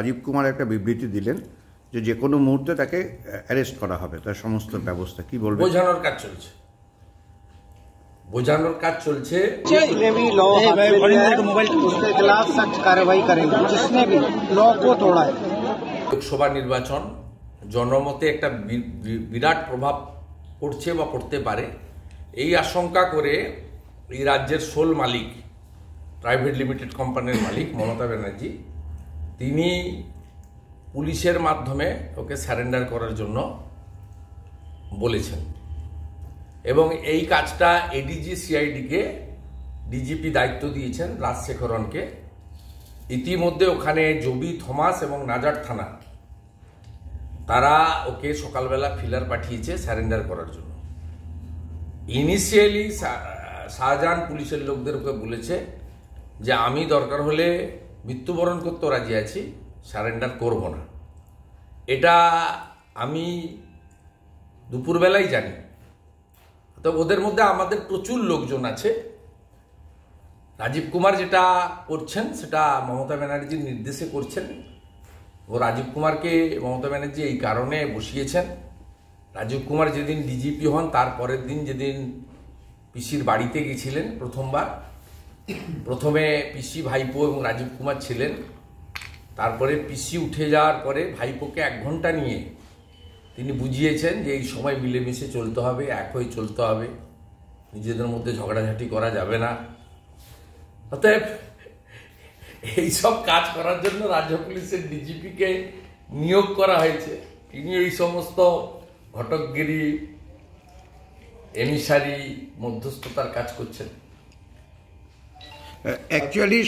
রাজীব কুমার একটা বিবৃতি দিলেন যে কোনো মুহূর্তে তাকে অ্যারেস্ট করা হবে, তার সমস্ত ব্যবস্থা কি বলবেন? বোঝানোর কাজ চলছে, বোঝানোর কাজ চলছে। जिसने भी लॉ उसके खिलाफ सख्त कार्रवाई करेंगे, जिसने भी लॉ को तोड़ा है। লোকসভা নির্বাচন জনমতে একটা বিরাট প্রভাব পড়ছে বা পড়তে পারে, এই আশঙ্কা করে এই রাজ্যের সোল মালিক, প্রাইভেট লিমিটেড কোম্পানির মালিক মমতা ব্যানার্জি, তিনি পুলিশের মাধ্যমে ওকে স্যারেন্ডার করার জন্য বলেছেন এবং এই কাজটা এডিজি সিআইডিকে ডিজিপি দায়িত্ব দিয়েছেন রাজশেখরনকে। ইতিমধ্যে ওখানে জবি, থমাস এবং নাজার থানা তারা ওকে সকালবেলা ফিলার পাঠিয়েছে স্যারেন্ডার করার জন্য। ইনিশিয়ালি শাহজাহান পুলিশের লোকদের ওকে বলেছে যে আমি দরকার হলে মৃত্যুবরণ করতেও রাজি আছি, সারেন্ডার করব না। এটা আমি দুপুরবেলায় জানি। তো ওদের মধ্যে আমাদের প্রচুর লোকজন আছে। রাজীব কুমার যেটা করছেন সেটা মমতা ব্যানার্জির নির্দেশে করছেন। ও রাজীব কুমারকে মমতা ব্যানার্জি এই কারণে বসিয়েছেন। রাজীব কুমার যেদিন ডিজিপি হন তার পরের দিন যেদিন পিসির বাড়িতে গেছিলেন প্রথমবার, প্রথমে পিসি, ভাইপো এবং রাজীব কুমার ছিলেন। তারপরে পিসি উঠে যাওয়ার পরে ভাইপোকে 1 ঘন্টা নিয়ে তিনি বুঝিয়েছেন যে এই সময় মিলেমিশে চলতে হবে, এক হয়ে চলতে হবে, নিজেদের মধ্যে ঝগড়াঝাটি করা যাবে না। অতএব এইসব কাজ করার জন্য রাজ্য পুলিশের ডিজিপিকে নিয়োগ করা হয়েছে। তিনি এই সমস্ত ঘটকগিরি, এমিসারি, মধ্যস্থতার কাজ করছেন। অ্যাকচুয়ালি